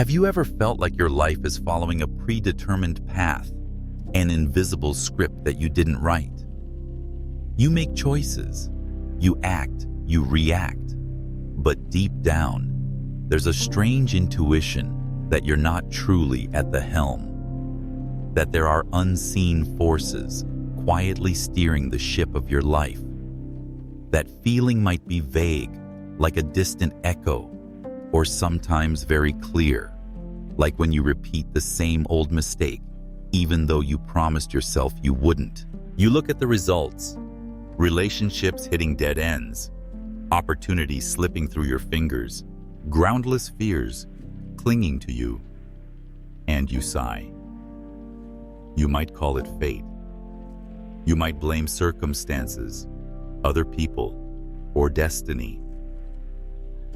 Have you ever felt like your life is following a predetermined path, an invisible script that you didn't write? You make choices, you act, you react, but deep down, there's a strange intuition that you're not truly at the helm, that there are unseen forces quietly steering the ship of your life. That feeling might be vague, like a distant echo, or sometimes very clear, like when you repeat the same old mistake, even though you promised yourself you wouldn't. You look at the results, relationships hitting dead ends, opportunities slipping through your fingers, groundless fears clinging to you, and you sigh. You might call it fate. You might blame circumstances, other people, or destiny.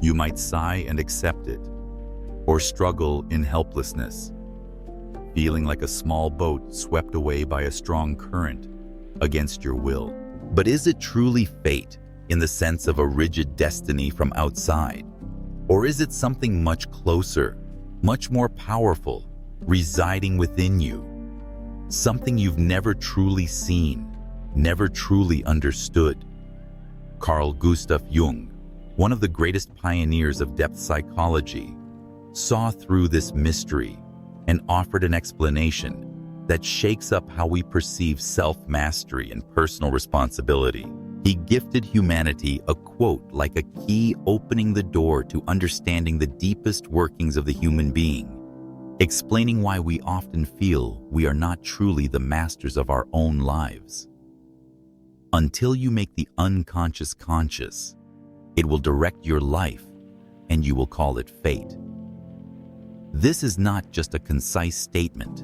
You might sigh and accept it, or struggle in helplessness, feeling like a small boat swept away by a strong current against your will. But is it truly fate in the sense of a rigid destiny from outside? Or is it something much closer, much more powerful, residing within you? Something you've never truly seen, never truly understood. Carl Jung, one of the greatest pioneers of depth psychology, saw through this mystery and offered an explanation that shakes up how we perceive self-mastery and personal responsibility. He gifted humanity a quote like a key opening the door to understanding the deepest workings of the human being, explaining why we often feel we are not truly the masters of our own lives. Until you make the unconscious conscious, it will direct your life, and you will call it fate. This is not just a concise statement.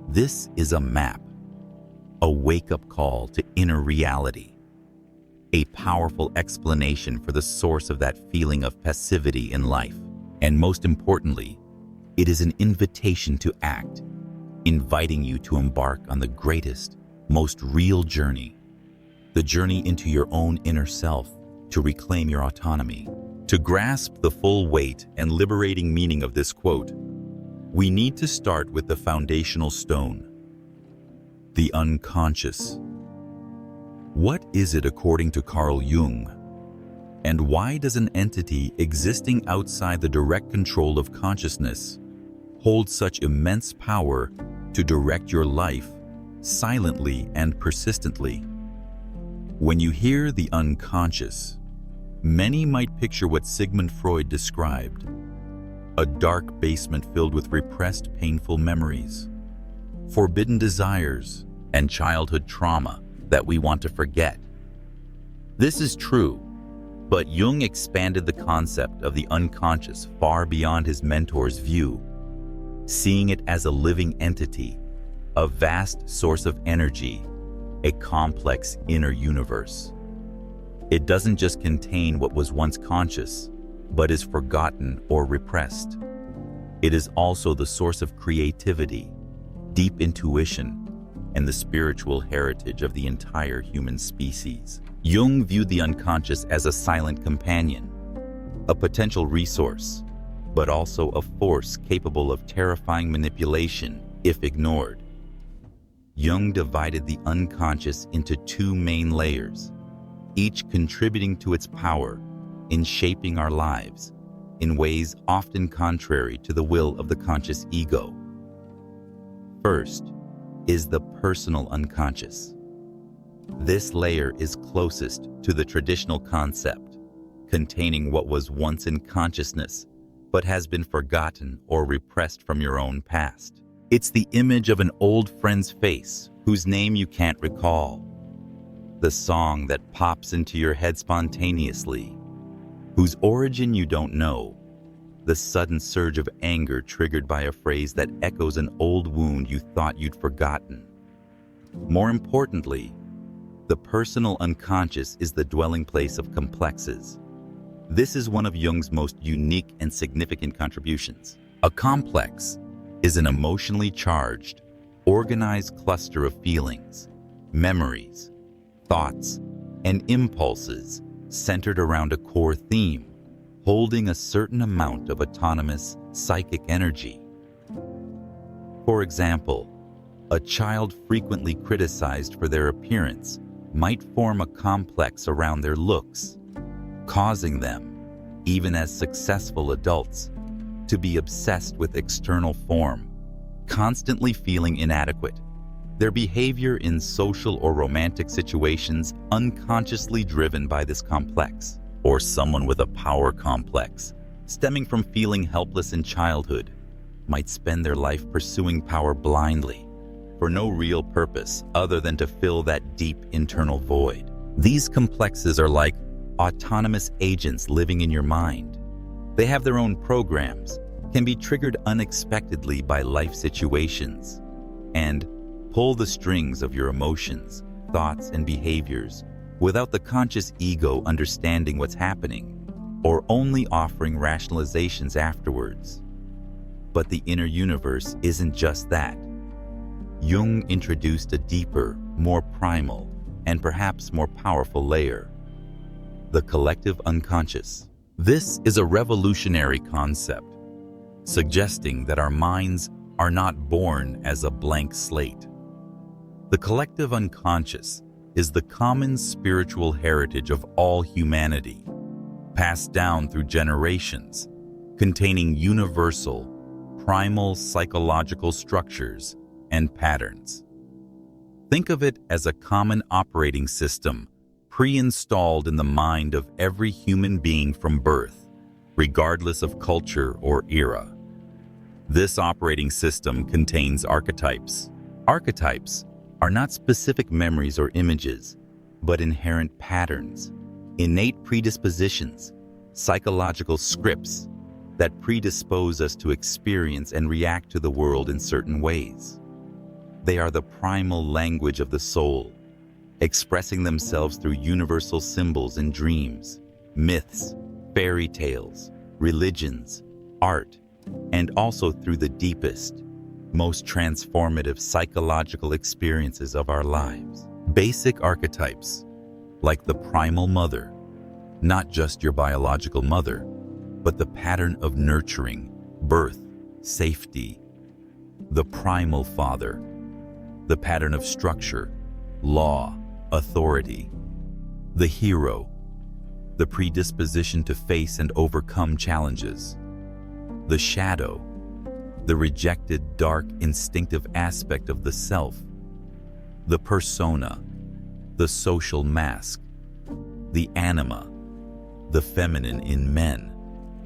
This is a map, a wake-up call to inner reality, a powerful explanation for the source of that feeling of passivity in life. And most importantly, it is an invitation to act, inviting you to embark on the greatest, most real journey, the journey into your own inner self, to reclaim your autonomy. To grasp the full weight and liberating meaning of this quote, we need to start with the foundational stone, the unconscious. What is it according to Carl Jung? And why does an entity existing outside the direct control of consciousness hold such immense power to direct your life silently and persistently? When you hear the unconscious, many might picture what Sigmund Freud described: a dark basement filled with repressed, painful memories, forbidden desires, and childhood trauma that we want to forget. This is true, but Jung expanded the concept of the unconscious far beyond his mentor's view, seeing it as a living entity, a vast source of energy, a complex inner universe. It doesn't just contain what was once conscious, but is forgotten or repressed. It is also the source of creativity, deep intuition, and the spiritual heritage of the entire human species. Jung viewed the unconscious as a silent companion, a potential resource, but also a force capable of terrifying manipulation if ignored. Jung divided the unconscious into two main layers, each contributing to its power in shaping our lives in ways often contrary to the will of the conscious ego. First is the personal unconscious. This layer is closest to the traditional concept, containing what was once in consciousness but has been forgotten or repressed from your own past. It's the image of an old friend's face whose name you can't recall, the song that pops into your head spontaneously, whose origin you don't know, the sudden surge of anger triggered by a phrase that echoes an old wound you thought you'd forgotten. More importantly, the personal unconscious is the dwelling place of complexes. This is one of Jung's most unique and significant contributions. A complex is an emotionally charged, organized cluster of feelings, memories, thoughts, and impulses centered around a core theme, holding a certain amount of autonomous, psychic energy. For example, a child frequently criticized for their appearance might form a complex around their looks, causing them, even as successful adults, to be obsessed with external form, constantly feeling inadequate. Their behavior in social or romantic situations unconsciously driven by this complex, or someone with a power complex, stemming from feeling helpless in childhood, might spend their life pursuing power blindly, for no real purpose other than to fill that deep internal void. These complexes are like autonomous agents living in your mind. They have their own programs, can be triggered unexpectedly by life situations, and pull the strings of your emotions, thoughts, and behaviors without the conscious ego understanding what's happening, or only offering rationalizations afterwards. But the inner universe isn't just that. Jung introduced a deeper, more primal, and perhaps more powerful layer: the collective unconscious. This is a revolutionary concept, suggesting that our minds are not born as a blank slate. The collective unconscious is the common spiritual heritage of all humanity, passed down through generations, containing universal, primal psychological structures and patterns. Think of it as a common operating system pre-installed in the mind of every human being from birth, regardless of culture or era. This operating system contains archetypes. Archetypes are not specific memories or images, but inherent patterns, innate predispositions, psychological scripts that predispose us to experience and react to the world in certain ways. They are the primal language of the soul, expressing themselves through universal symbols and dreams, myths, fairy tales, religions, art, and also through the deepest, most transformative psychological experiences of our lives. Basic archetypes, like the primal mother, not just your biological mother, but the pattern of nurturing, birth, safety. The primal father, the pattern of structure, law, authority. The hero, the predisposition to face and overcome challenges. The shadow, the rejected, dark, instinctive aspect of the self. The persona, the social mask. The anima, the feminine in men.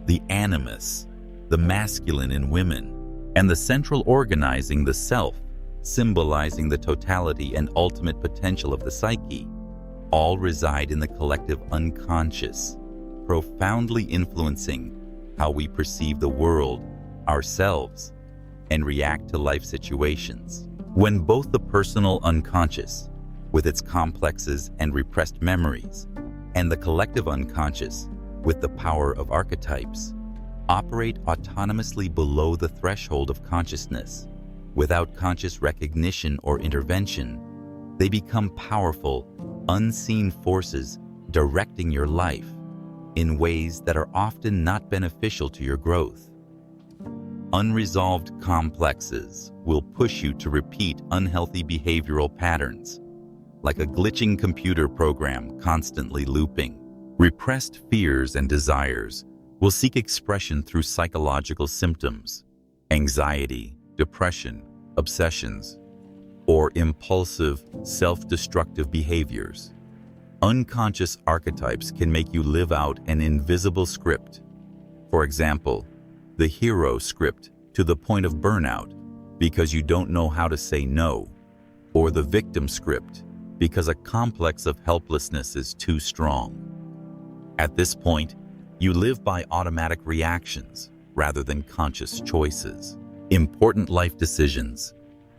The animus, the masculine in women. And the central organizing, the self, symbolizing the totality and ultimate potential of the psyche, all reside in the collective unconscious, profoundly influencing how we perceive the world, ourselves, and react to life situations. When both the personal unconscious, with its complexes and repressed memories, and the collective unconscious, with the power of archetypes, operate autonomously below the threshold of consciousness, without conscious recognition or intervention, they become powerful, unseen forces directing your life in ways that are often not beneficial to your growth. Unresolved complexes will push you to repeat unhealthy behavioral patterns, like a glitching computer program constantly looping. Repressed fears and desires will seek expression through psychological symptoms, anxiety, depression, obsessions, or impulsive, self-destructive behaviors. Unconscious archetypes can make you live out an invisible script. For example, the hero script to the point of burnout because you don't know how to say no, or the victim script because a complex of helplessness is too strong. At this point, you live by automatic reactions rather than conscious choices. Important life decisions,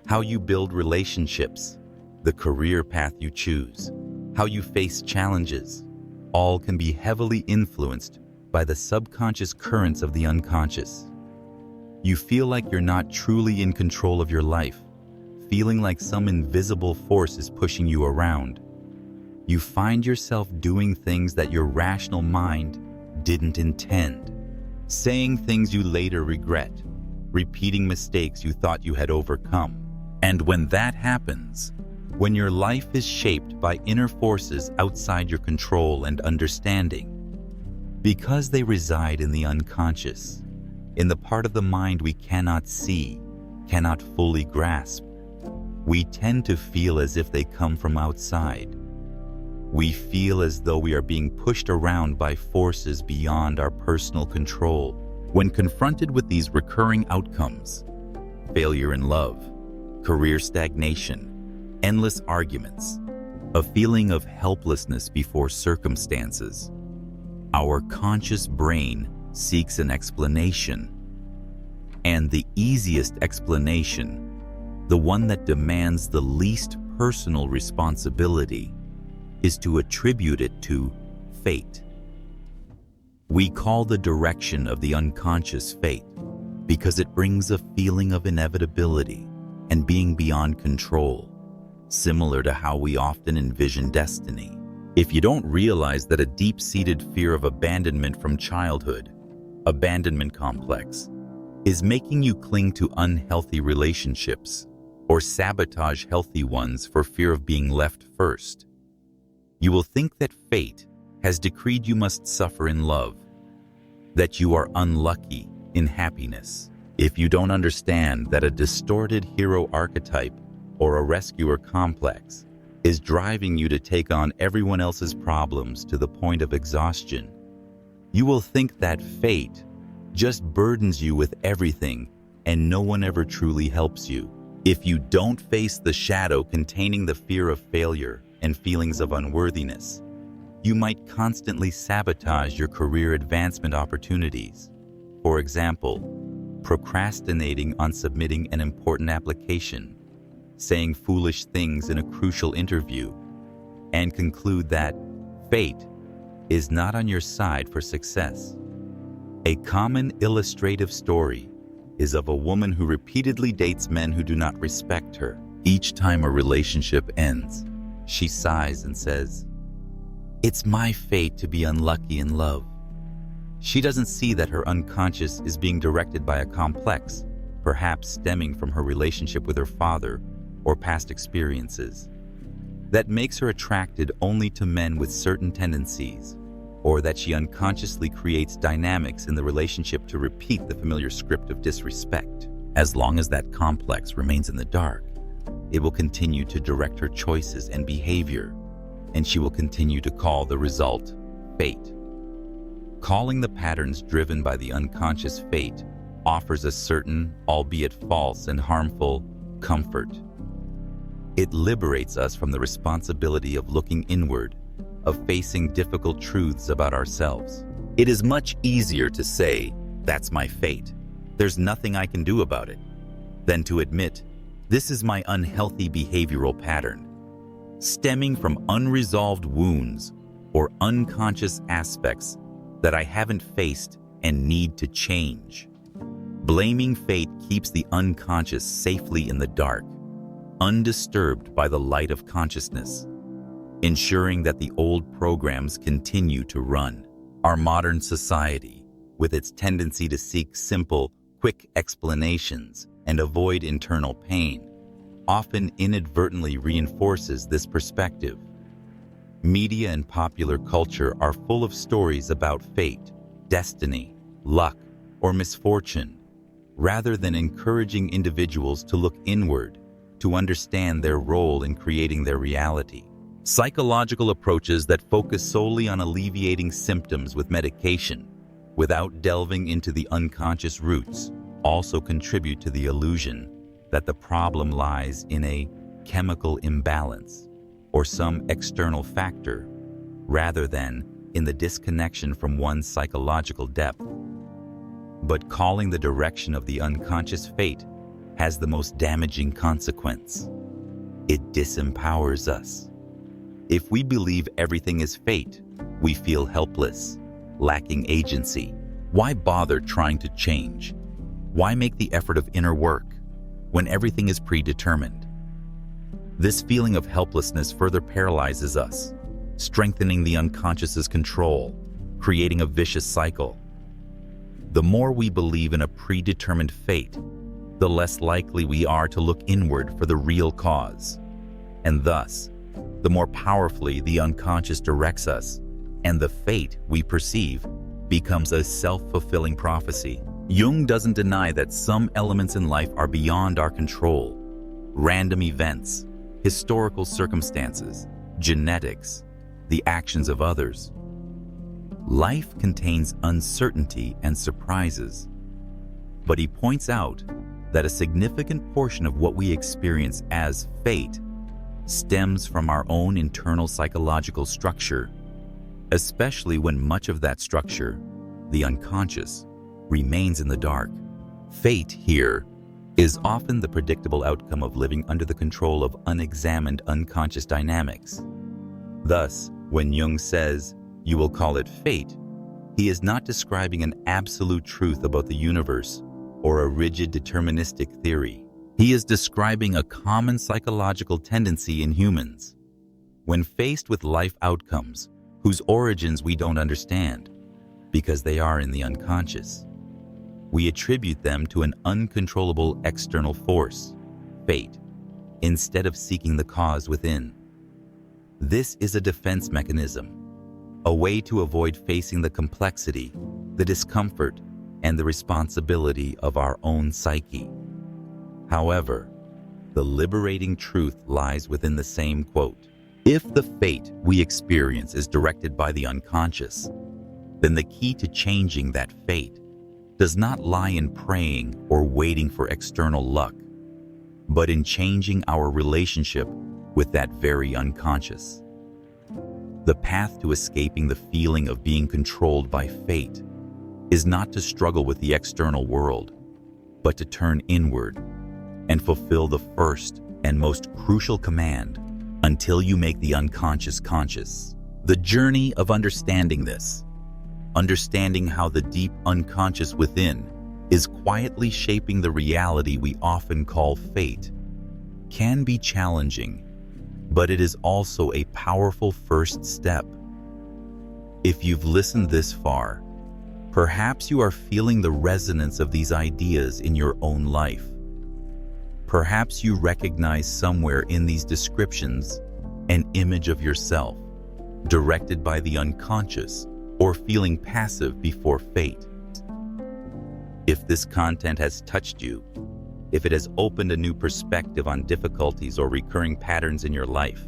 how you build relationships, the career path you choose, how you face challenges, all can be heavily influenced by the subconscious currents of the unconscious. You feel like you're not truly in control of your life, feeling like some invisible force is pushing you around. You find yourself doing things that your rational mind didn't intend. saying things you later regret, repeating mistakes you thought you had overcome. And when that happens, when your life is shaped by inner forces outside your control and understanding, because they reside in the unconscious, in the part of the mind we cannot see, cannot fully grasp, we tend to feel as if they come from outside. We feel as though we are being pushed around by forces beyond our personal control. When confronted with these recurring outcomes, failure in love, career stagnation, endless arguments, a feeling of helplessness before circumstances, our conscious brain seeks an explanation. And the easiest explanation, the one that demands the least personal responsibility, is to attribute it to fate. We call the direction of the unconscious fate because it brings a feeling of inevitability and being beyond control, similar to how we often envision destiny. If you don't realize that a deep-seated fear of abandonment from childhood, abandonment complex, is making you cling to unhealthy relationships or sabotage healthy ones for fear of being left first, you will think that fate has decreed you must suffer in love, that you are unlucky in happiness. If you don't understand that a distorted hero archetype or a rescuer complex is driving you to take on everyone else's problems to the point of exhaustion, you will think that fate just burdens you with everything and no one ever truly helps you. If you don't face the shadow containing the fear of failure and feelings of unworthiness, you might constantly sabotage your career advancement opportunities. For example, procrastinating on submitting an important application, saying foolish things in a crucial interview, and conclude that fate is not on your side for success. A common illustrative story is of a woman who repeatedly dates men who do not respect her. Each time a relationship ends, she sighs and says, "It's my fate to be unlucky in love." She doesn't see that her unconscious is being directed by a complex, perhaps stemming from her relationship with her father or past experiences, that makes her attracted only to men with certain tendencies, or that she unconsciously creates dynamics in the relationship to repeat the familiar script of disrespect. As long as that complex remains in the dark, it will continue to direct her choices and behavior, and she will continue to call the result fate. Calling the patterns driven by the unconscious fate offers a certain, albeit false and harmful, comfort. It liberates us from the responsibility of looking inward, of facing difficult truths about ourselves. It is much easier to say, "That's my fate. There's nothing I can do about it," than to admit, "This is my unhealthy behavioral pattern, stemming from unresolved wounds or unconscious aspects that I haven't faced and need to change." Blaming fate keeps the unconscious safely in the dark, undisturbed by the light of consciousness, ensuring that the old programs continue to run. Our modern society, with its tendency to seek simple, quick explanations and avoid internal pain, often inadvertently reinforces this perspective. Media and popular culture are full of stories about fate, destiny, luck, or misfortune, rather than encouraging individuals to look inward, to understand their role in creating their reality. Psychological approaches that focus solely on alleviating symptoms with medication, without delving into the unconscious roots, also contribute to the illusion that the problem lies in a chemical imbalance or some external factor, rather than in the disconnection from one's psychological depth. But calling the direction of the unconscious fate has the most damaging consequence. It disempowers us. If we believe everything is fate, we feel helpless, lacking agency. Why bother trying to change? Why make the effort of inner work when everything is predetermined? This feeling of helplessness further paralyzes us, strengthening the unconscious's control, creating a vicious cycle. The more we believe in a predetermined fate, the less likely we are to look inward for the real cause. And thus, the more powerfully the unconscious directs us, and the fate we perceive becomes a self-fulfilling prophecy. Jung doesn't deny that some elements in life are beyond our control. Random events, historical circumstances, genetics, the actions of others. Life contains uncertainty and surprises, but he points out that a significant portion of what we experience as fate stems from our own internal psychological structure, especially when much of that structure, the unconscious, remains in the dark. Fate here is often the predictable outcome of living under the control of unexamined unconscious dynamics. Thus, when Jung says, "You will call it fate," he is not describing an absolute truth about the universe or a rigid deterministic theory. He is describing a common psychological tendency in humans. When faced with life outcomes whose origins we don't understand, because they are in the unconscious, we attribute them to an uncontrollable external force, fate, instead of seeking the cause within. This is a defense mechanism, a way to avoid facing the complexity, the discomfort, and the responsibility of our own psyche. However, the liberating truth lies within the same quote. If the fate we experience is directed by the unconscious, then the key to changing that fate does not lie in praying or waiting for external luck, but in changing our relationship with that very unconscious. The path to escaping the feeling of being controlled by fate is not to struggle with the external world, but to turn inward and fulfill the first and most crucial command until you make the unconscious conscious. The journey of understanding this, understanding how the deep unconscious within is quietly shaping the reality we often call fate, can be challenging, but it is also a powerful first step. If you've listened this far, perhaps you are feeling the resonance of these ideas in your own life. Perhaps you recognize somewhere in these descriptions an image of yourself, directed by the unconscious or feeling passive before fate. If this content has touched you, if it has opened a new perspective on difficulties or recurring patterns in your life,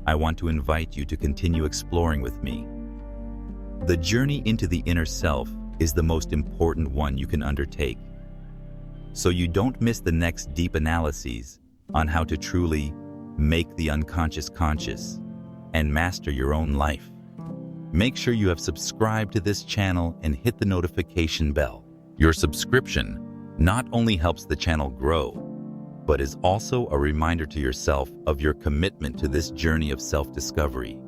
I want to invite you to continue exploring with me. The journey into the inner self is the most important one you can undertake, so you don't miss the next deep analyses on how to truly make the unconscious conscious and master your own life. Make sure you have subscribed to this channel and hit the notification bell. Your subscription not only helps the channel grow, but is also a reminder to yourself of your commitment to this journey of self-discovery.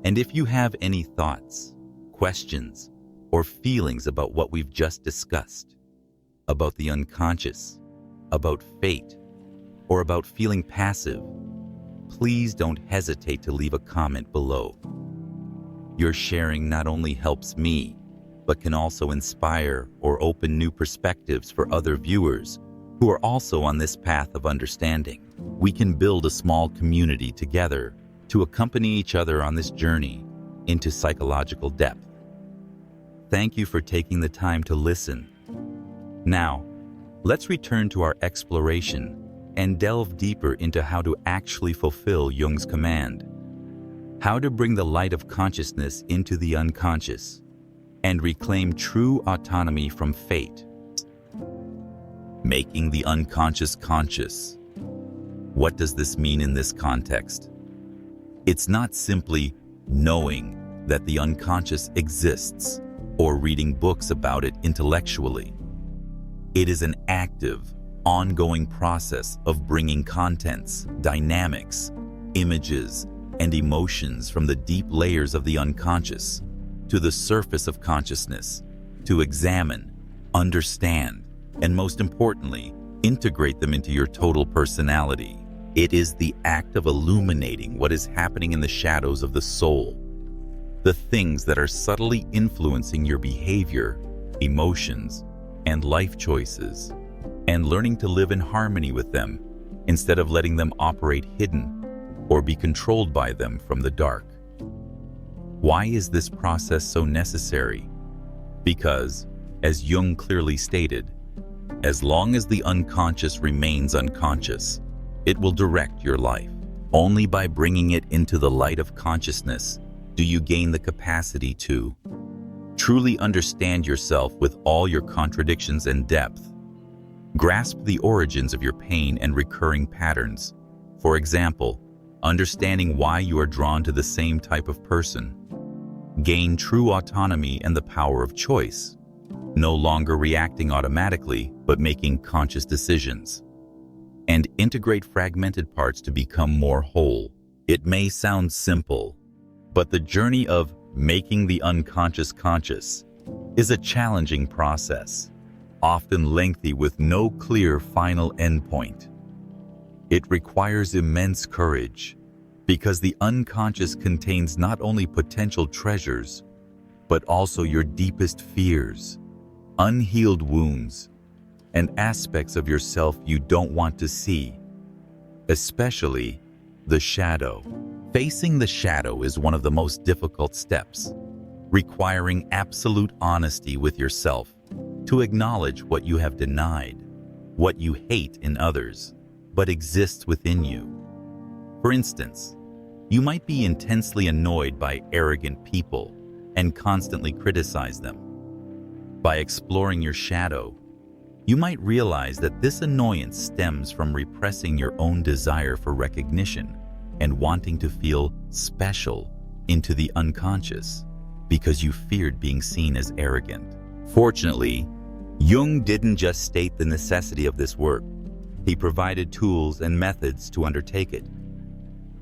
And if you have any thoughts, questions, or feelings about what we've just discussed, about the unconscious, about fate, or about feeling passive, please don't hesitate to leave a comment below. Your sharing not only helps me, but can also inspire or open new perspectives for other viewers who are also on this path of understanding. We can build a small community together to accompany each other on this journey into psychological depth. Thank you for taking the time to listen. Now, let's return to our exploration and delve deeper into how to actually fulfill Jung's command. How to bring the light of consciousness into the unconscious and reclaim true autonomy from fate. Making the unconscious conscious. What does this mean in this context? It's not simply knowing that the unconscious exists or reading books about it intellectually. It is an active, ongoing process of bringing contents, dynamics, images, and emotions from the deep layers of the unconscious to the surface of consciousness, to examine, understand, and most importantly, integrate them into your total personality. It is the act of illuminating what is happening in the shadows of the soul, the things that are subtly influencing your behavior, emotions, and life choices, and learning to live in harmony with them instead of letting them operate hidden or be controlled by them from the dark. Why is this process so necessary? Because, as Jung clearly stated, as long as the unconscious remains unconscious, it will direct your life. Only by bringing it into the light of consciousness do you gain the capacity to truly understand yourself with all your contradictions and depth. Grasp the origins of your pain and recurring patterns. For example, understanding why you are drawn to the same type of person. Gain true autonomy and the power of choice, no longer reacting automatically, but making conscious decisions. And integrate fragmented parts to become more whole. It may sound simple, but the journey of making the unconscious conscious is a challenging process, often lengthy with no clear final endpoint. It requires immense courage, because the unconscious contains not only potential treasures, but also your deepest fears, unhealed wounds, and aspects of yourself you don't want to see, especially the shadow. Facing the shadow is one of the most difficult steps, requiring absolute honesty with yourself to acknowledge what you have denied, what you hate in others, but exists within you. For instance, you might be intensely annoyed by arrogant people and constantly criticize them. By exploring your shadow, you might realize that this annoyance stems from repressing your own desire for recognition and wanting to feel special into the unconscious because you feared being seen as arrogant. Fortunately, Jung didn't just state the necessity of this work. He provided tools and methods to undertake it.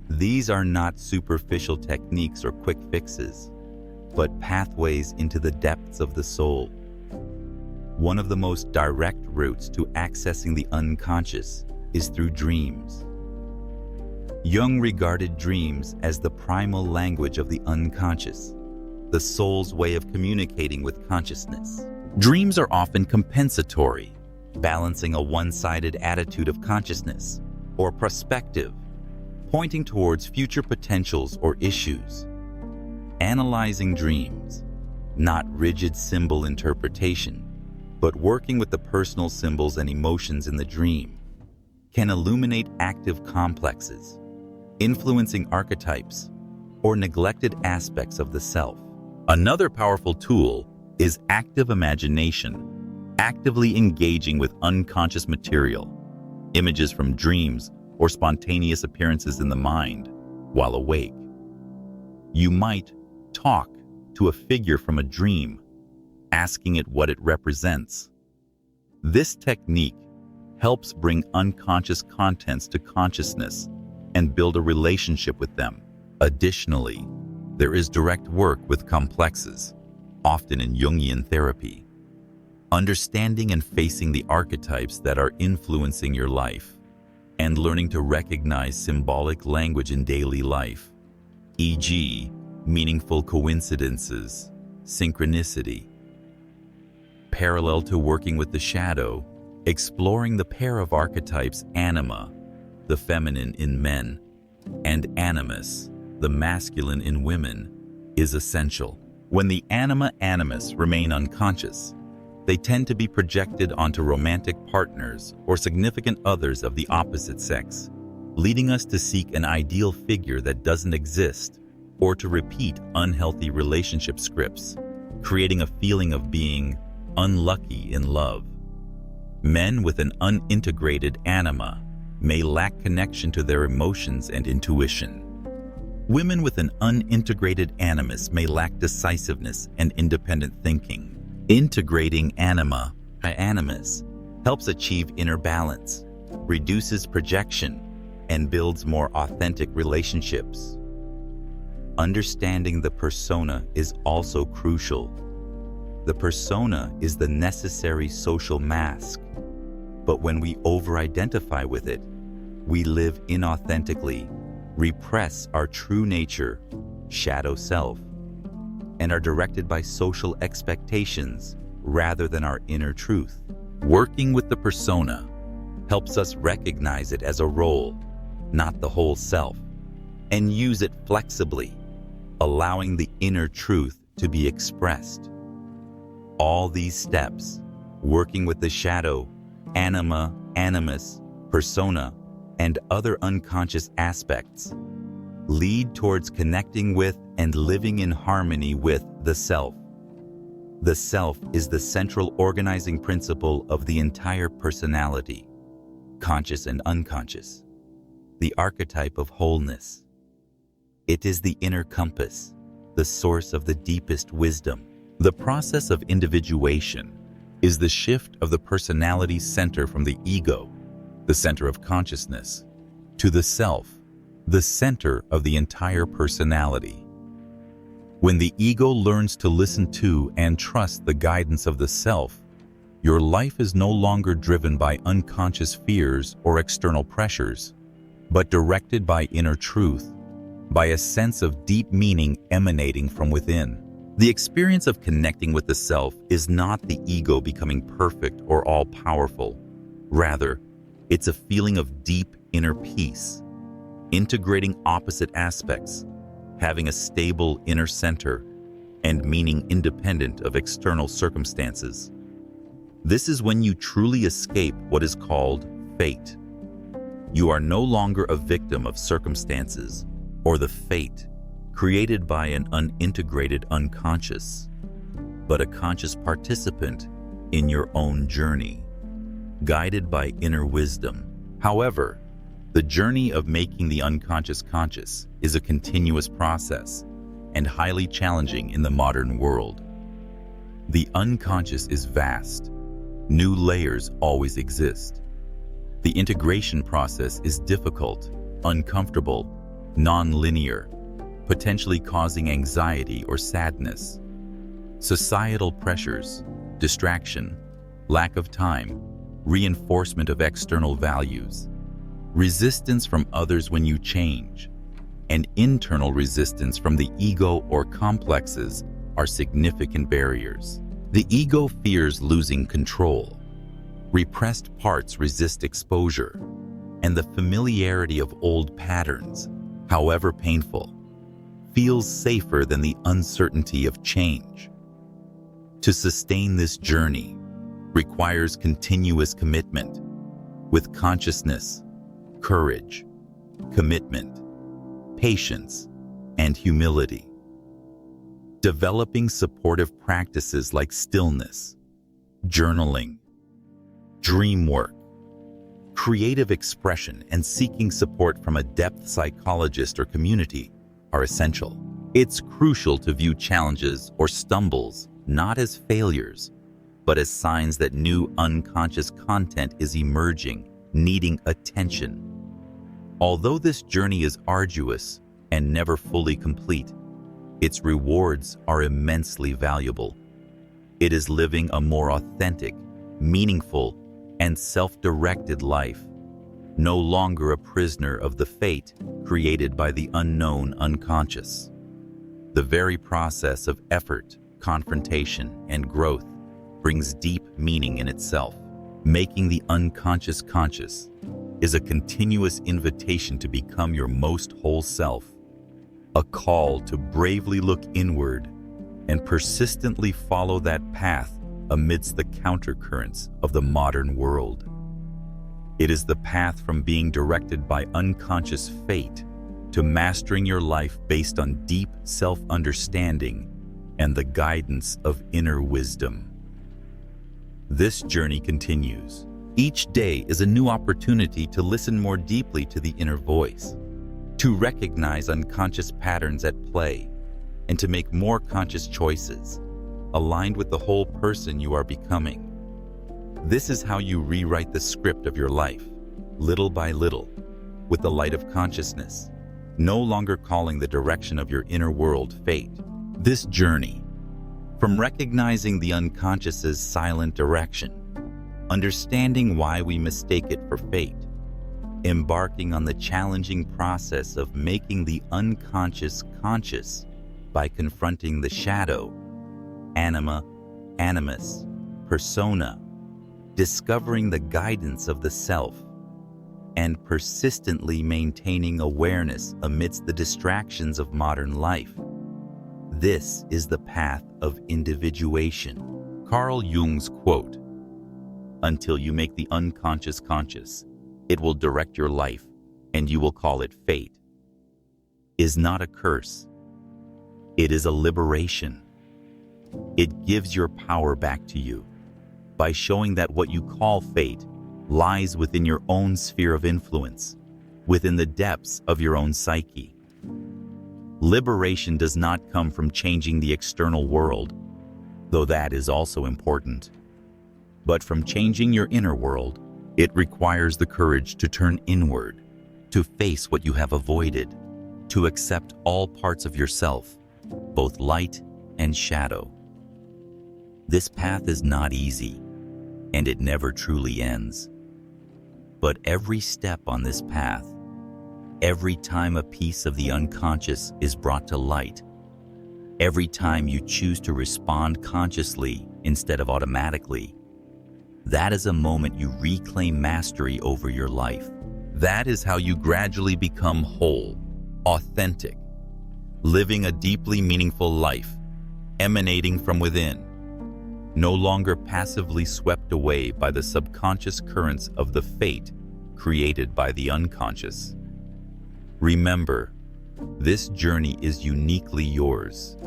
These are not superficial techniques or quick fixes, but pathways into the depths of the soul. One of the most direct routes to accessing the unconscious is through dreams. Jung regarded dreams as the primal language of the unconscious, the soul's way of communicating with consciousness. Dreams are often compensatory, balancing a one-sided attitude of consciousness, or prospective, pointing towards future potentials or issues. Analyzing dreams, not rigid symbol interpretation, but working with the personal symbols and emotions in the dream, can illuminate active complexes, influencing archetypes, or neglected aspects of the self. Another powerful tool is active imagination, actively engaging with unconscious material, images from dreams or spontaneous appearances in the mind while awake. You might talk to a figure from a dream, asking it what it represents. This technique helps bring unconscious contents to consciousness and build a relationship with them. Additionally, there is direct work with complexes, often in Jungian therapy. Understanding and facing the archetypes that are influencing your life, and learning to recognize symbolic language in daily life, e.g., meaningful coincidences, synchronicity. Parallel to working with the shadow, exploring the pair of archetypes anima, the feminine in men, and animus, the masculine in women, is essential. When the anima-animus remain unconscious, they tend to be projected onto romantic partners or significant others of the opposite sex, leading us to seek an ideal figure that doesn't exist or to repeat unhealthy relationship scripts, creating a feeling of being unlucky in love. Men with an unintegrated anima may lack connection to their emotions and intuition. Women with an unintegrated animus may lack decisiveness and independent thinking. Integrating anima by animus helps achieve inner balance, reduces projection, and builds more authentic relationships. Understanding the persona is also crucial. The persona is the necessary social mask, but when we over-identify with it, we live inauthentically, repress our true nature, shadow self, and are directed by social expectations rather than our inner truth. Working with the persona helps us recognize it as a role, not the whole self, and use it flexibly, allowing the inner truth to be expressed. All these steps, working with the shadow, anima, animus, persona, and other unconscious aspects, lead towards connecting with and living in harmony with the self. The self is the central organizing principle of the entire personality, conscious and unconscious, the archetype of wholeness. It is the inner compass, the source of the deepest wisdom. The process of individuation is the shift of the personality center from the ego, the center of consciousness, to the self, the center of the entire personality. When the ego learns to listen to and trust the guidance of the self, your life is no longer driven by unconscious fears or external pressures, but directed by inner truth, by a sense of deep meaning emanating from within. The experience of connecting with the self is not the ego becoming perfect or all-powerful. Rather, it's a feeling of deep inner peace, integrating opposite aspects, having a stable inner center, and meaning independent of external circumstances. This is when you truly escape what is called fate. You are no longer a victim of circumstances or the fate created by an unintegrated unconscious, but a conscious participant in your own journey, guided by inner wisdom. However, the journey of making the unconscious conscious is a continuous process and highly challenging in the modern world. The unconscious is vast. New layers always exist. The integration process is difficult, uncomfortable, non-linear, potentially causing anxiety or sadness. Societal pressures, distraction, lack of time, reinforcement of external values, resistance from others when you change, and internal resistance from the ego or complexes are significant barriers. The ego fears losing control. Repressed parts resist exposure, and the familiarity of old patterns, however painful, feels safer than the uncertainty of change. To sustain this journey requires continuous commitment with consciousness, courage, commitment, patience, and humility. Developing supportive practices like stillness, journaling, dream work, creative expression, and seeking support from a depth psychologist or community are essential. It's crucial to view challenges or stumbles not as failures, but as signs that new unconscious content is emerging, needing attention. Although this journey is arduous and never fully complete, its rewards are immensely valuable. It is living a more authentic, meaningful, and self-directed life, no longer a prisoner of the fate created by the unknown unconscious. The very process of effort, confrontation, and growth brings deep meaning in itself. Making the unconscious conscious is a continuous invitation to become your most whole self, a call to bravely look inward and persistently follow that path amidst the countercurrents of the modern world. It is the path from being directed by unconscious fate to mastering your life based on deep self-understanding and the guidance of inner wisdom. This journey continues. Each day is a new opportunity to listen more deeply to the inner voice, to recognize unconscious patterns at play, and to make more conscious choices, aligned with the whole person you are becoming. This is how you rewrite the script of your life, little by little, with the light of consciousness, no longer calling the direction of your inner world fate. This journey, from recognizing the unconscious's silent direction, understanding why we mistake it for fate, embarking on the challenging process of making the unconscious conscious by confronting the shadow, anima, animus, persona, discovering the guidance of the self, and persistently maintaining awareness amidst the distractions of modern life. This is the path of individuation. Carl Jung's quote, "Until you make the unconscious conscious, it will direct your life, and you will call it fate," is not a curse. It is a liberation. It gives your power back to you by showing that what you call fate lies within your own sphere of influence, within the depths of your own psyche. Liberation does not come from changing the external world, though that is also important, but from changing your inner world. It requires the courage to turn inward, to face what you have avoided, to accept all parts of yourself, both light and shadow. This path is not easy, and it never truly ends. But every step on this path, every time a piece of the unconscious is brought to light, every time you choose to respond consciously instead of automatically, that is a moment you reclaim mastery over your life. That is how you gradually become whole, authentic, living a deeply meaningful life, emanating from within, no longer passively swept away by the subconscious currents of the fate created by the unconscious. Remember, this journey is uniquely yours.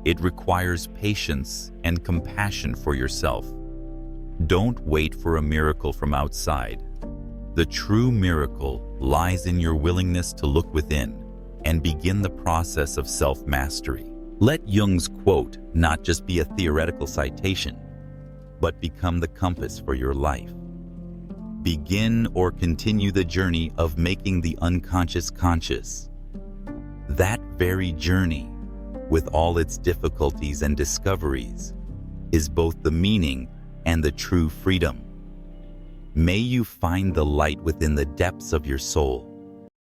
It requires patience and compassion for yourself. Don't wait for a miracle from outside. The true miracle lies in your willingness to look within and begin the process of self-mastery. Let Jung's quote not just be a theoretical citation, but become the compass for your life. Begin or continue the journey of making the unconscious conscious. That very journey, with all its difficulties and discoveries, is both the meaning and the true freedom. May you find the light within the depths of your soul,